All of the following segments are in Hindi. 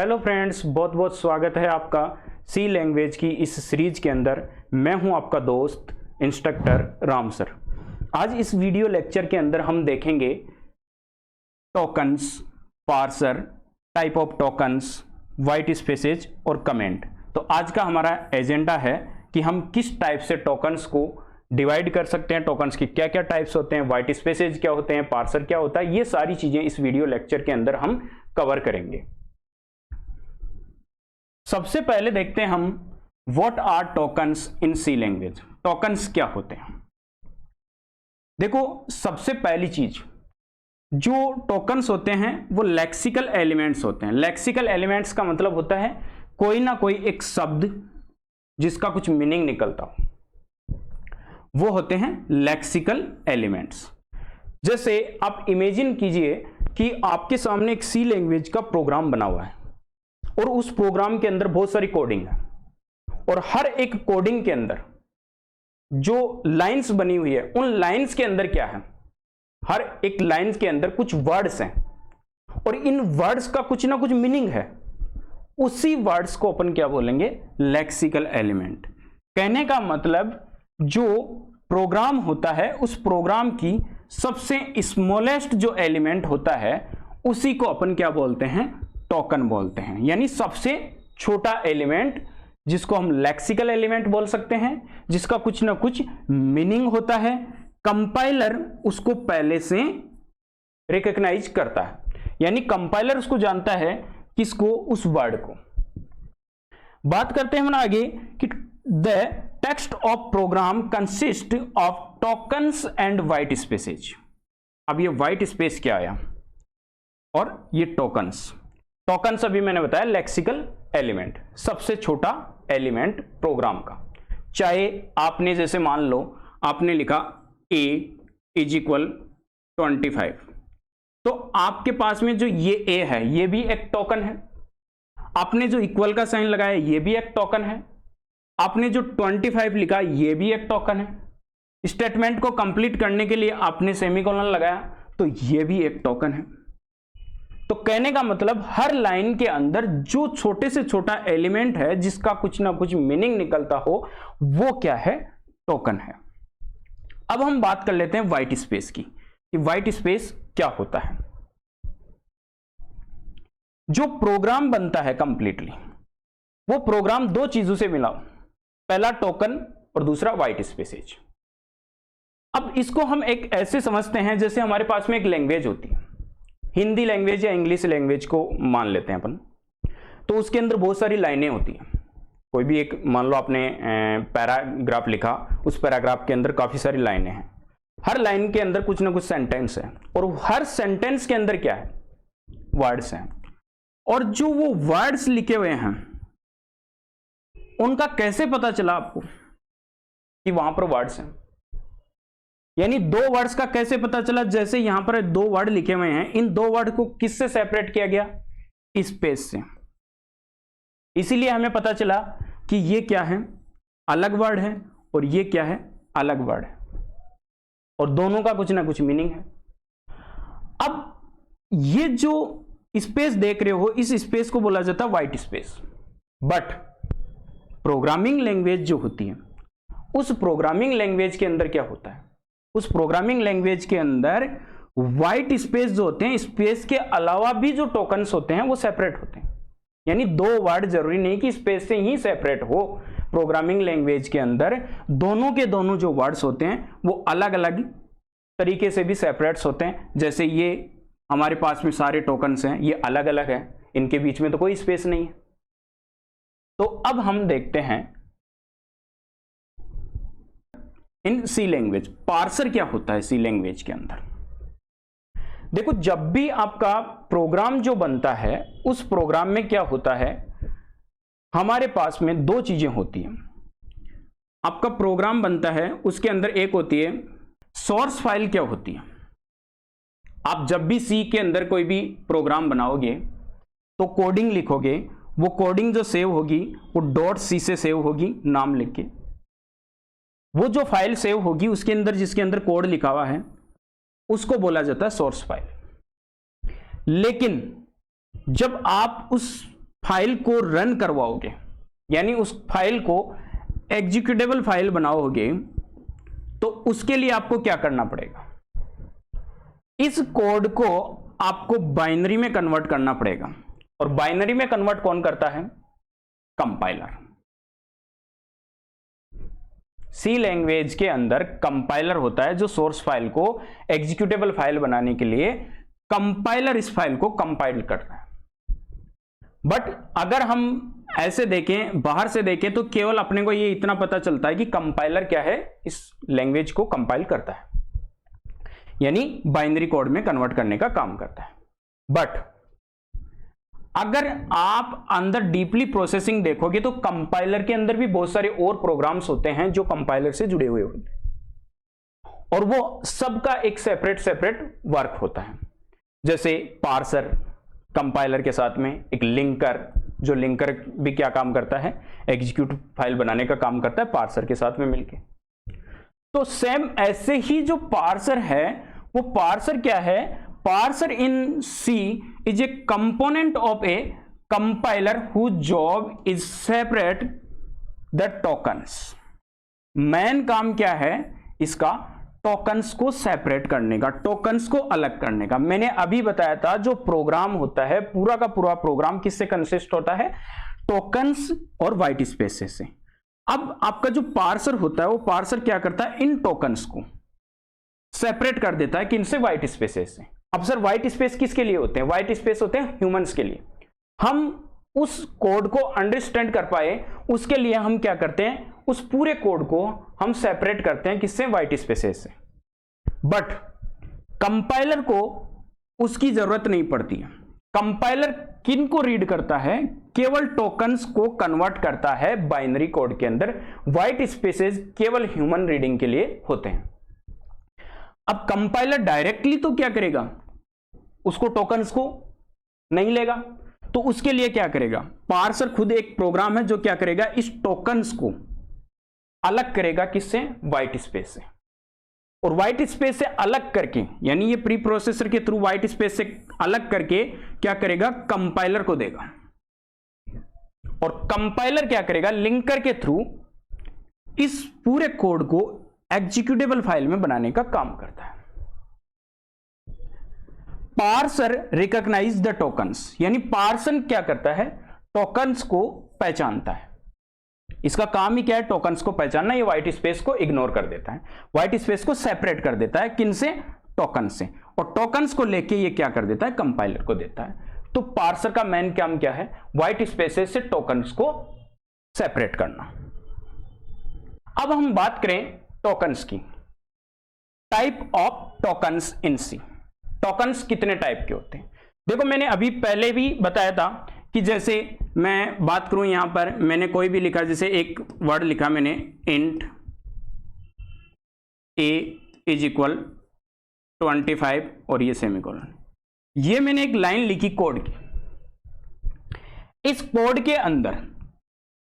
हेलो फ्रेंड्स, बहुत बहुत स्वागत है आपका सी लैंग्वेज की इस सीरीज के अंदर। मैं हूं आपका दोस्त इंस्ट्रक्टर राम सर। आज इस वीडियो लेक्चर के अंदर हम देखेंगे tokens, parser, type of tokens, white spaces और कमेंट। तो आज का हमारा एजेंडा है कि हम किस टाइप से टोकन्स को डिवाइड कर सकते हैं, टोकन्स की क्या क्या टाइप्स होते हैं, वाइट स्पेसेज क्या होते हैं, पार्सर क्या होता है, ये सारी चीजें इस वीडियो लेक्चर के अंदर हम कवर करेंगे। सबसे पहले देखते हैं हम what are tokens in C language. Tokens क्या होते हैं? देखो, सबसे पहली चीज, जो टोकन्स होते हैं वो लेक्सिकल एलिमेंट्स होते हैं। लेक्सिकल एलिमेंट्स का मतलब होता है कोई ना कोई एक शब्द जिसका कुछ मीनिंग निकलता हो, वो होते हैं लेक्सिकल एलिमेंट्स। जैसे आप इमेजिन कीजिए कि आपके सामने एक सी लैंग्वेज का प्रोग्राम बना हुआ है और उस प्रोग्राम के अंदर बहुत सारी कोडिंग है, और हर एक कोडिंग के अंदर जो लाइंस बनी हुई है, उन लाइंस के अंदर क्या है, हर एक लाइंस के अंदर कुछ वर्ड्स हैं और इन वर्ड्स का कुछ ना कुछ मीनिंग है। उसी वर्ड्स को अपन क्या बोलेंगे? Lexical element. कहने का मतलब जो प्रोग्राम होता है उस प्रोग्राम की सबसे स्मॉलेस्ट जो एलिमेंट होता है उसी को अपन क्या बोलते हैं? टोकन बोलते हैं। यानी सबसे छोटा एलिमेंट जिसको हम लेक्सिकल एलिमेंट बोल सकते हैं, जिसका कुछ ना कुछ मीनिंग होता है। कंपाइलर उसको पहले से रिकॉग्नाइज करता है, यानी कंपाइलर उसको जानता है, किसको? उस वर्ड को। बात करते हैं हम आगे कि the text of program consist of tokens and white spaces. अब ये वाइट स्पेस क्या आया और ये टोकन्स। टोकन्स अभी मैंने बताया लेक्सिकल एलिमेंट, सबसे छोटा एलिमेंट प्रोग्राम का। चाहे आपने जैसे मान लो आपने लिखा a इज इक्वल 25, तो आपके पास में जो ये a है ये भी एक टोकन है। आपने जो इक्वल का साइन लगाया ये भी एक टोकन है। आपने जो 25 लिखा ये भी एक टोकन है। स्टेटमेंट को कंप्लीट करने के लिए आपने सेमीकोलन लगाया तो ये भी एक टोकन है। तो कहने का मतलब हर लाइन के अंदर जो छोटे से छोटा एलिमेंट है जिसका कुछ ना कुछ मीनिंग निकलता हो, वो क्या है? टोकन है। अब हम बात कर लेते हैं व्हाइट स्पेस की, कि व्हाइट स्पेस क्या होता है। जो प्रोग्राम बनता है कंप्लीटली, वो प्रोग्राम दो चीजों से मिला, पहला टोकन और दूसरा व्हाइट स्पेसेज। अब इसको हम एक ऐसे समझते हैं जैसे हमारे पास में एक लैंग्वेज होती है, हिंदी लैंग्वेज या इंग्लिश लैंग्वेज को मान लेते हैं अपन। तो उसके अंदर बहुत सारी लाइनें होती हैं। कोई भी एक, मान लो आपने पैराग्राफ लिखा, उस पैराग्राफ के अंदर काफी सारी लाइनें हैं। हर लाइन के अंदर कुछ ना कुछ सेंटेंस है, और हर सेंटेंस के अंदर क्या है? वर्ड्स हैं। और जो वो वर्ड्स लिखे हुए हैं उनका कैसे पता चला आपको कि वहां पर वर्ड्स हैं? यानी दो वर्ड्स का कैसे पता चला? जैसे यहां पर दो वर्ड लिखे हुए हैं, इन दो वर्ड को किससे सेपरेट किया गया? स्पेस से। इसीलिए हमें पता चला कि ये क्या है? अलग वर्ड है, और ये क्या है? अलग वर्ड है, और दोनों का कुछ ना कुछ मीनिंग है। अब ये जो स्पेस देख रहे हो, इस स्पेस को बोला जाता है white space. But programming language जो होती है, उस प्रोग्रामिंग लैंग्वेज के अंदर क्या होता है? उस प्रोग्रामिंग लैंग्वेज के अंदर व्हाइट स्पेस जो होते हैं, स्पेस के अलावा भी जो टोकन्स होते हैं वो सेपरेट होते हैं। यानी दो वर्ड जरूरी नहीं कि स्पेस से ही सेपरेट हो। प्रोग्रामिंग लैंग्वेज के अंदर दोनों के दोनों जो वर्ड्स होते हैं वो अलग अलग तरीके से भी सेपरेट्स होते हैं। जैसे ये हमारे पास में सारे टोकन्स हैं, ये अलग अलग है, इनके बीच में तो कोई स्पेस नहीं है। तो अब हम देखते हैं इन सी लैंग्वेज पार्सर क्या होता है सी लैंग्वेज के अंदर। देखो, जब भी आपका प्रोग्राम जो बनता है, उस प्रोग्राम में क्या होता है, हमारे पास में दो चीजें होती हैं। आपका प्रोग्राम बनता है, उसके अंदर एक होती है सोर्स फाइल। क्या होती है? आप जब भी सी के अंदर कोई भी प्रोग्राम बनाओगे तो कोडिंग लिखोगे, वो कोडिंग जो सेव होगी वो .c से सेव होगी, नाम लिख के। वो जो फाइल सेव होगी उसके अंदर जिसके अंदर कोड लिखा हुआ है उसको बोला जाता है सोर्स फाइल। लेकिन जब आप उस फाइल को रन करवाओगे, यानी उस फाइल को एग्जीक्यूटेबल फाइल बनाओगे, तो उसके लिए आपको क्या करना पड़ेगा, इस कोड को आपको बाइनरी में कन्वर्ट करना पड़ेगा। और बाइनरी में कन्वर्ट कौन करता है, कंपाइलर। सी लैंग्वेज के अंदर कंपाइलर होता है जो सोर्स फाइल को एग्जीक्यूटेबल फाइल बनाने के लिए कंपाइलर इस फाइल को कंपाइल करता है। बट अगर हम ऐसे देखें, बाहर से देखें, तो केवल अपने को ये इतना पता चलता है कि कंपाइलर क्या है, इस लैंग्वेज को कंपाइल करता है, यानी बाइनरी कोड में कन्वर्ट करने का काम करता है। बट अगर आप अंदर डीपली प्रोसेसिंग देखोगे तो कंपाइलर के अंदर भी बहुत सारे और प्रोग्राम्स होते हैं जो कंपाइलर से जुड़े हुए होते हैं, और वो सबका एक सेपरेट वर्क होता है। जैसे पार्सर कंपाइलर के साथ में, एक लिंकर, जो लिंकर भी क्या काम करता है, एग्जीक्यूट फाइल बनाने का काम करता है पार्सर के साथ में मिलके। तो सेम ऐसे ही जो पार्सर है, वो पार्सर क्या है, parser in C is a component of a compiler whose job is separate the tokens. Main काम क्या है इसका, टोकन्स को सेपरेट करने का, टोकन्स को अलग करने का। मैंने अभी बताया था जो प्रोग्राम होता है, पूरा का पूरा प्रोग्राम किससे कंसिस्ट होता है, टोकन्स और व्हाइट स्पेसेस से। अब आपका जो पार्सर होता है, वो पार्सर क्या करता है, इन टोकन्स को सेपरेट कर देता है, किनसे, व्हाइट स्पेसेस से। अब सर व्हाइट स्पेस किसके लिए होते हैं, व्हाइट स्पेस होते हैं ह्यूमंस के लिए। हम उस कोड को अंडरस्टैंड कर पाए उसके लिए हम क्या करते हैं, उस पूरे कोड को हम सेपरेट करते हैं, किससे, व्हाइट स्पेसेस से। बट कंपाइलर को उसकी जरूरत नहीं पड़ती है। कंपाइलर किन को रीड करता है, केवल टोकन्स को कन्वर्ट करता है बाइनरी कोड के अंदर। व्हाइट स्पेसेस केवल ह्यूमन रीडिंग के लिए होते हैं। अब कंपाइलर डायरेक्टली तो क्या करेगा, उसको टोकन्स को नहीं लेगा, तो उसके लिए क्या करेगा, पार्सर खुद एक प्रोग्राम है जो क्या करेगा, इस टोकन्स को अलग करेगा, किससे, व्हाइट स्पेस से। और व्हाइट स्पेस से अलग करके, यानी ये प्री प्रोसेसर के थ्रू व्हाइट स्पेस से अलग करके क्या करेगा, कंपाइलर को देगा। और कंपाइलर क्या करेगा, लिंकर के थ्रू इस पूरे कोड को एग्जीक्यूटेबल फाइल में बनाने का काम करता है। पार्सर रिकॉग्नाइज द टोकन्स, यानी पार्सर क्या करता है, टोकन्स को पहचानता है। इसका काम ही क्या है, टोकन्स को पहचानना। ये व्हाइट स्पेस को इग्नोर कर देता है, व्हाइट स्पेस को सेपरेट कर देता है, किनसे, टोकन से। और टोकन्स को लेके ये क्या कर देता है, कंपाइलर को देता है। तो पार्सर का मेन काम क्या है, व्हाइट स्पेसेस से टोकन्स को सेपरेट करना। अब हम बात करें टोकन्स की, type of tokens in C. Tokens कितने टाइप के होते हैं, देखो मैंने अभी पहले भी बताया था कि जैसे मैं बात करूं, यहां पर मैंने कोई भी लिखा, जैसे एक वर्ड लिखा मैंने, इंट a इज इक्वल 25 और ये सेमीकोलन, ये मैंने एक लाइन लिखी कोड की। इस कोड के अंदर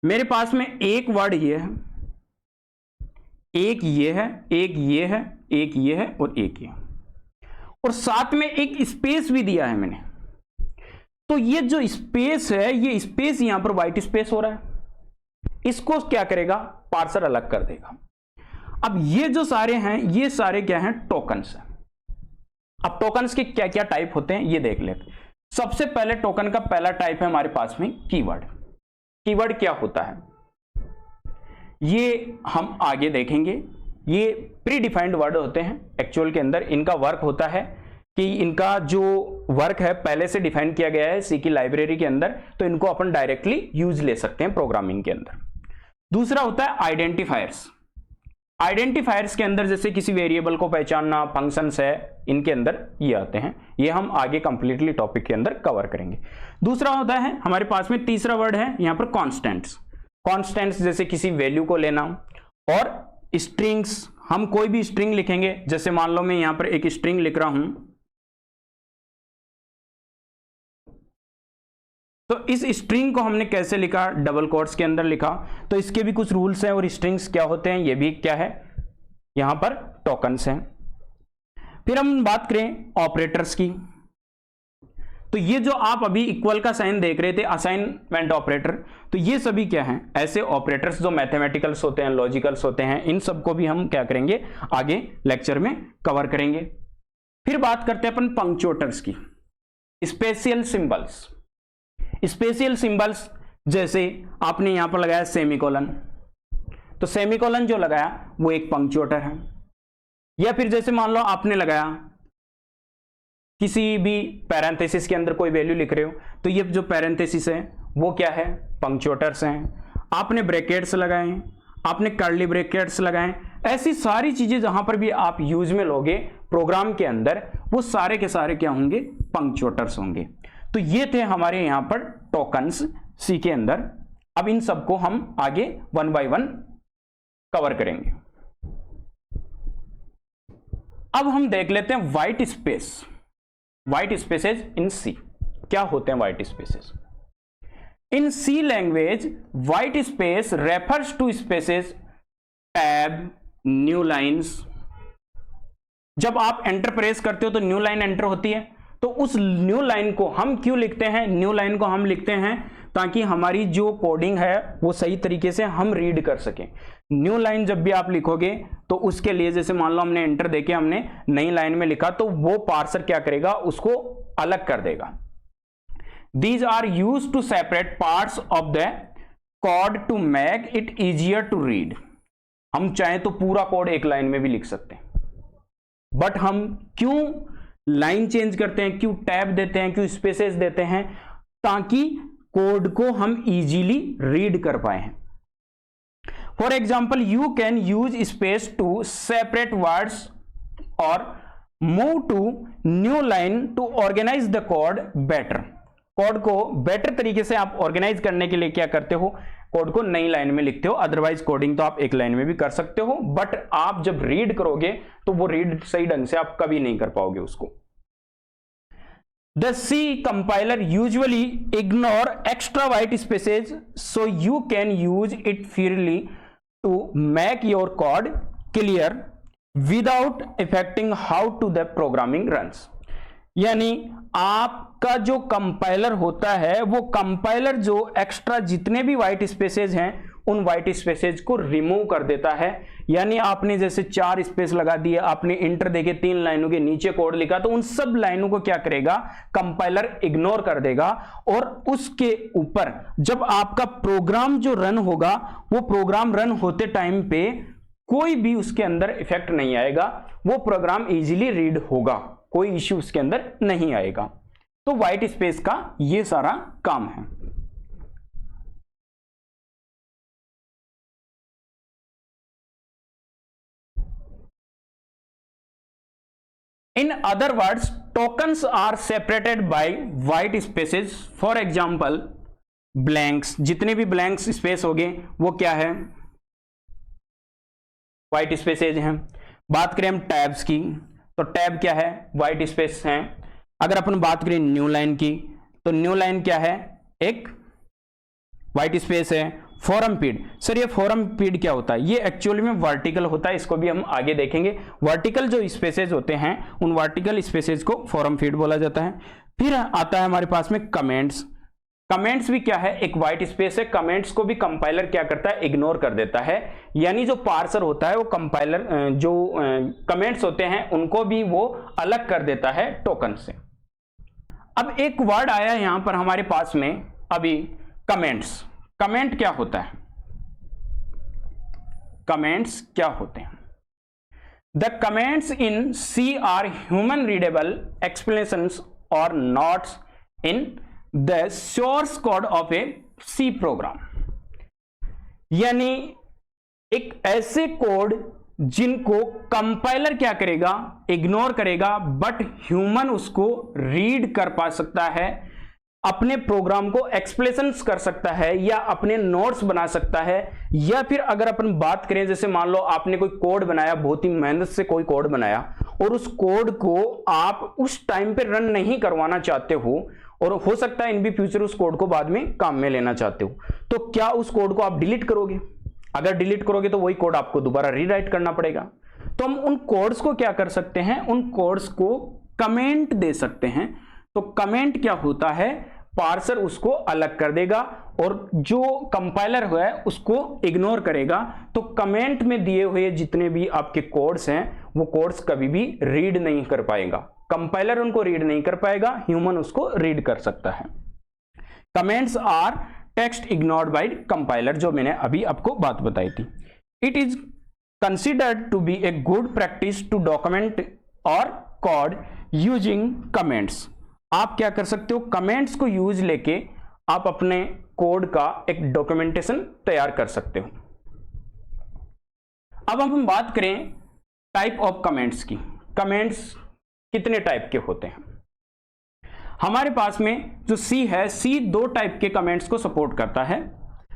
मेरे पास में एक वर्ड ये है, एक ये है, एक ये है, एक ये है और एक ये, और साथ में एक स्पेस भी दिया है मैंने। तो ये जो स्पेस है, ये स्पेस यहां पर व्हाइट स्पेस हो रहा है, इसको क्या करेगा, पार्सर अलग कर देगा। अब ये जो सारे हैं, ये सारे क्या हैं, टोकन्स हैं। अब टोकन्स के क्या क्या टाइप होते हैं ये देख लेते हैं। सबसे पहले टोकन का पहला टाइप है हमारे पास में कीवर्ड। कीवर्ड क्या होता है ये हम आगे देखेंगे। ये प्री डिफाइंड वर्ड होते हैं एक्चुअल के अंदर। इनका वर्क होता है कि इनका जो वर्क है पहले से डिफाइन किया गया है सी की लाइब्रेरी के अंदर, तो इनको अपन डायरेक्टली यूज ले सकते हैं प्रोग्रामिंग के अंदर। दूसरा होता है आइडेंटिफायर्स। आइडेंटिफायर्स के अंदर जैसे किसी वेरिएबल को पहचानना, फंक्शंस है, इनके अंदर ये आते हैं। ये हम आगे कंप्लीटली टॉपिक के अंदर कवर करेंगे। दूसरा होता है हमारे पास में तीसरा वर्ड है यहां पर कॉन्स्टेंट्स। कॉन्स्टेंट्स जैसे किसी वैल्यू को लेना, और स्ट्रिंग्स, हम कोई भी स्ट्रिंग लिखेंगे, जैसे मान लो मैं यहां पर एक स्ट्रिंग लिख रहा हूं, तो इस स्ट्रिंग को हमने कैसे लिखा, डबल कोट्स के अंदर लिखा। तो इसके भी कुछ रूल्स हैं, और स्ट्रिंग्स क्या होते हैं ये भी क्या है, यहां पर टोकन्स हैं। फिर हम बात करें ऑपरेटर्स की, तो ये जो आप अभी इक्वल का साइन देख रहे थे, असाइनमेंट ऑपरेटर, तो ये सभी क्या हैं, ऐसे ऑपरेटर्स जो मैथमेटिकल्स होते हैं, लॉजिकल्स होते हैं, इन सबको भी हम क्या करेंगे, आगे लेक्चर में कवर करेंगे। फिर बात करते हैं अपन पंक्चुएटर्स की, स्पेशल सिंबल्स। स्पेशल सिंबल्स जैसे आपने यहां पर लगाया सेमीकोलन, तो सेमीकोलन जो लगाया वो एक पंक्चुएटर है। या फिर जैसे मान लो आपने लगाया किसी भी पैरेंथेसिस के अंदर कोई वैल्यू लिख रहे हो, तो ये जो पैरेंथेसिस है वो क्या है, पंक्चुएटर्स हैं। आपने ब्रैकेट्स लगाए, आपने कर्ली ब्रैकेट्स लगाए, ऐसी सारी चीजें जहां पर भी आप यूज में लोगे प्रोग्राम के अंदर, वो सारे के सारे क्या होंगे, पंक्चुएटर्स होंगे। तो ये थे हमारे यहां पर टोकन्स सी के अंदर। अब इन सबको हम आगे वन बाय वन कवर करेंगे। अब हम देख लेते हैं white space, white spaces in C. क्या होते हैं white spaces in C language? White space refers to spaces tab, new lines. जब आप एंटर प्रेस करते हो तो न्यू लाइन एंटर होती है, तो उस न्यू लाइन को हम क्यों लिखते हैं, न्यू लाइन को हम लिखते हैं ताकि हमारी जो कोडिंग है वो सही तरीके से हम रीड कर सकें। न्यू लाइन जब भी आप लिखोगे तो उसके लिए, जैसे मान लो हमने एंटर देके हमने नई लाइन में लिखा, तो वो पार्सर क्या करेगा, उसको अलग कर देगा। These are use to separate parts of the code to make it easier to read. हम चाहें तो पूरा कोड एक लाइन में भी लिख सकते हैं, बट हम क्यों लाइन चेंज करते हैं, क्यों टैब देते हैं, क्यों स्पेसेस देते हैं, ताकि कोड को हम इजीली रीड कर पाए। For example, you can use space to separate words और move to new line to organise the code better. Code को बेटर तरीके से आप ऑर्गेनाइज करने के लिए क्या करते हो, कोड को नई लाइन में लिखते हो। अदरवाइज कोडिंग तो आप एक लाइन में भी कर सकते हो, बट आप जब रीड करोगे तो वो रीड सही ढंग से आप कभी नहीं कर पाओगे उसको। The C compiler usually ignore extra white spaces, so you can use it freely to make your code clear without affecting how to the programming runs। यानी आपका जो कंपाइलर होता है, वो कंपाइलर जो एक्स्ट्रा जितने भी व्हाइट स्पेसेस हैं उन व्हाइट स्पेसेस को रिमूव कर देता है। यानी आपने जैसे 4 स्पेस लगा दिए, आपने इंटर देके 3 लाइनों के नीचे कोड लिखा, तो उन सब लाइनों को क्या करेगा, कंपाइलर इग्नोर कर देगा। और उसके ऊपर जब आपका प्रोग्राम जो रन होगा, वो प्रोग्राम रन होते टाइम पे कोई भी उसके अंदर इफेक्ट नहीं आएगा, वो प्रोग्राम इजीली रीड होगा, कोई इश्यू उसके अंदर नहीं आएगा। तो व्हाइट स्पेस का ये सारा काम है। In other words, tokens are separated by white spaces. For example, blanks, जितने भी blanks space हो गए वो क्या है, white spaces हैं। बात करें हम टैब्स की, तो टैब क्या है, white space हैं। अगर अपन बात करें न्यू लाइन की, तो न्यू लाइन क्या है, एक white space है। फॉरम फीड, सर ये फॉरम फीड क्या होता है, ये एक्चुअली में वर्टिकल होता है, इसको भी हम आगे देखेंगे। वर्टिकल जो स्पेसेस होते हैं उन वर्टिकल स्पेसेस को फॉरम फीड बोला जाता है। फिर आता है हमारे पास में कमेंट्स। कमेंट्स भी क्या है, एक व्हाइट स्पेस है। कमेंट्स को भी कंपाइलर क्या करता है, इग्नोर कर देता है। यानी जो पार्सर होता है वो कंपाइलर जो कमेंट्स होते हैं उनको भी वो अलग कर देता है टोकन से। अब एक वर्ड आया यहां पर हमारे पास में अभी, कमेंट्स। कमेंट क्या होता है, कमेंट्स क्या होते हैं? The comments in C are human readable explanations और notes in the source code of a C program. यानी एक ऐसे कोड जिनको कंपाइलर क्या करेगा, इग्नोर करेगा, बट ह्यूमन उसको रीड कर पा सकता है, अपने प्रोग्राम को एक्सप्लेनेशंस कर सकता है या अपने नोट्स बना सकता है। या फिर अगर अपन बात करें, जैसे मान लो आपने कोई कोड बनाया, बहुत ही मेहनत से कोई कोड बनाया, और उस कोड को आप उस टाइम पे रन नहीं करवाना चाहते हो, और हो सकता है इन भी फ्यूचर उस कोड को बाद में काम में लेना चाहते हो, तो क्या उस कोड को आप डिलीट करोगे? अगर डिलीट करोगे तो वही कोड आपको दोबारा रीराइट करना पड़ेगा। तो हम उन कोड्स को क्या कर सकते हैं, उन कोड्स को कमेंट दे सकते हैं। तो कमेंट क्या होता है, पार्सर उसको अलग कर देगा और जो कंपाइलर है उसको इग्नोर करेगा। तो कमेंट में दिए हुए जितने भी आपके कोड्स हैं वो कोड्स कभी भी रीड नहीं कर पाएगा, कंपाइलर उनको रीड नहीं कर पाएगा, ह्यूमन उसको रीड कर सकता है। Comments are text ignored by compiler, जो मैंने अभी आपको बात बताई थी। It is considered to be a good practice to document our code using comments. आप क्या कर सकते हो, कमेंट्स को यूज लेके आप अपने कोड का एक डॉक्यूमेंटेशन तैयार कर सकते हो। अब हम बात करें टाइप ऑफ कमेंट्स की। कमेंट्स कितने टाइप के होते हैं? हमारे पास में जो सी है, सी 2 टाइप के कमेंट्स को सपोर्ट करता है।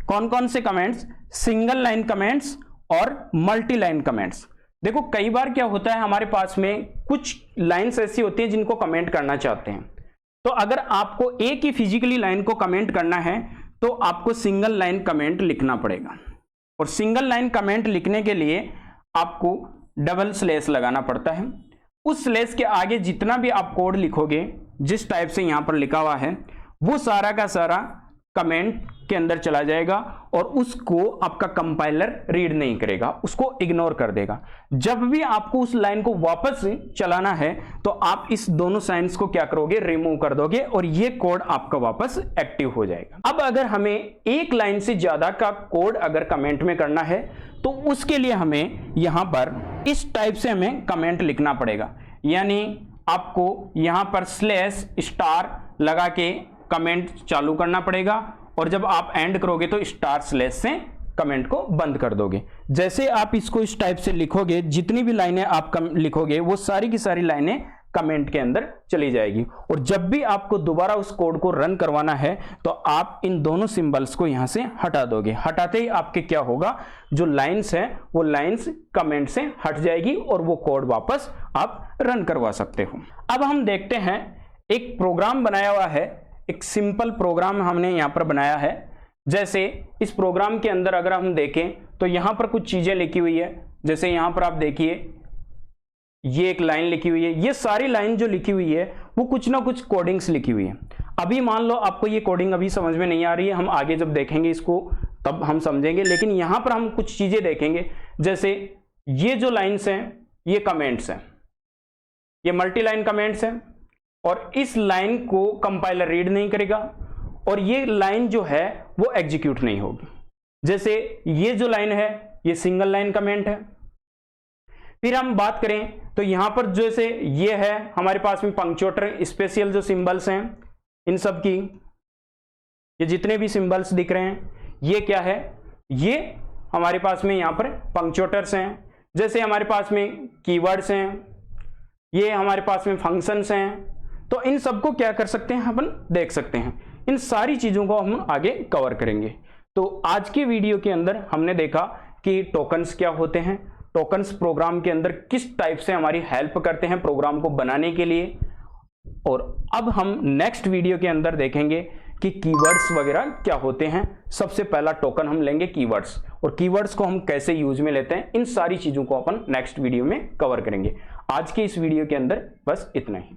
कौन कौन से कमेंट्स? सिंगल लाइन कमेंट्स और मल्टी लाइन कमेंट्स। देखो कई बार क्या होता है, हमारे पास में कुछ लाइंस ऐसी होती हैं जिनको कमेंट करना चाहते हैं, तो अगर आपको एक ही फिजिकली लाइन को कमेंट करना है तो आपको सिंगल लाइन कमेंट लिखना पड़ेगा, और सिंगल लाइन कमेंट लिखने के लिए आपको डबल स्लैश लगाना पड़ता है। उस स्लैश के आगे जितना भी आप कोड लिखोगे, जिस टाइप से यहां पर लिखा हुआ है, वो सारा का सारा कमेंट के अंदर चला जाएगा और उसको आपका कंपाइलर रीड नहीं करेगा, उसको इग्नोर कर देगा। जब भी आपको उस लाइन को वापस चलाना है तो आप इस दोनों साइंस को क्या करोगे, रिमूव कर दोगे और ये कोड आपका वापस एक्टिव हो जाएगा। अब अगर हमें एक लाइन से ज्यादा का कोड अगर कमेंट में करना है तो उसके लिए हमें यहां पर इस टाइप से हमें कमेंट लिखना पड़ेगा, यानी आपको यहां पर स्लैश स्टार लगा के कमेंट चालू करना पड़ेगा और जब आप एंड करोगे तो स्टार स्लैश से कमेंट को बंद कर दोगे। जैसे आप इसको इस टाइप से लिखोगे, जितनी भी लाइनें आप लिखोगे वो सारी की सारी लाइनें कमेंट के अंदर चली जाएगी। और जब भी आपको दोबारा उस कोड को रन करवाना है तो आप इन दोनों सिंबल्स को यहां से हटा दोगे। हटाते ही आपके क्या होगा, जो लाइंस है वो लाइंस कमेंट से हट जाएगी और वो कोड वापस आप रन करवा सकते हो। अब हम देखते हैं, एक प्रोग्राम बनाया हुआ है, एक सिंपल प्रोग्राम हमने यहां पर बनाया है। जैसे इस प्रोग्राम के अंदर अगर हम देखें तो यहां पर कुछ चीजें लिखी हुई है। जैसे यहां पर आप देखिए ये एक लाइन लिखी हुई है, ये सारी लाइन जो लिखी हुई है वो कुछ ना कुछ कोडिंग्स लिखी हुई है। अभी मान लो आपको ये कोडिंग अभी समझ में नहीं आ रही है, हम आगे जब देखेंगे इसको तब हम समझेंगे, लेकिन यहां पर हम कुछ चीजें देखेंगे। जैसे ये जो लाइन्स हैं ये कमेंट्स हैं, ये मल्टी लाइन कमेंट्स हैं और इस लाइन को कंपाइलर रीड नहीं करेगा और ये लाइन जो है वो एग्जीक्यूट नहीं होगी। जैसे ये जो लाइन है ये सिंगल लाइन कमेंट है। फिर हम बात करें तो यहां पर जैसे ये है हमारे पास में पंक्चुएटर स्पेशल जो सिंबल्स हैं, इन सब की ये जितने भी सिंबल्स दिख रहे हैं ये क्या है, ये हमारे पास में यहां पर पंक्चुएटर्स हैं। जैसे हमारे पास में कीवर्ड्स हैं, ये हमारे पास में फंक्शंस हैं। तो इन सबको क्या कर सकते हैं, अपन देख सकते हैं। इन सारी चीजों को हम आगे कवर करेंगे। तो आज के वीडियो के अंदर हमने देखा कि टोकन्स क्या होते हैं, टोकन्स प्रोग्राम के अंदर किस टाइप से हमारी हेल्प करते हैं प्रोग्राम को बनाने के लिए, और अब हम नेक्स्ट वीडियो के अंदर देखेंगे कि कीवर्ड्स वगैरह क्या होते हैं। सबसे पहला टोकन हम लेंगे कीवर्ड्स, और कीवर्ड्स को हम कैसे यूज में लेते हैं, इन सारी चीजों को अपन नेक्स्ट वीडियो में कवर करेंगे। आज के इस वीडियो के अंदर बस इतना ही।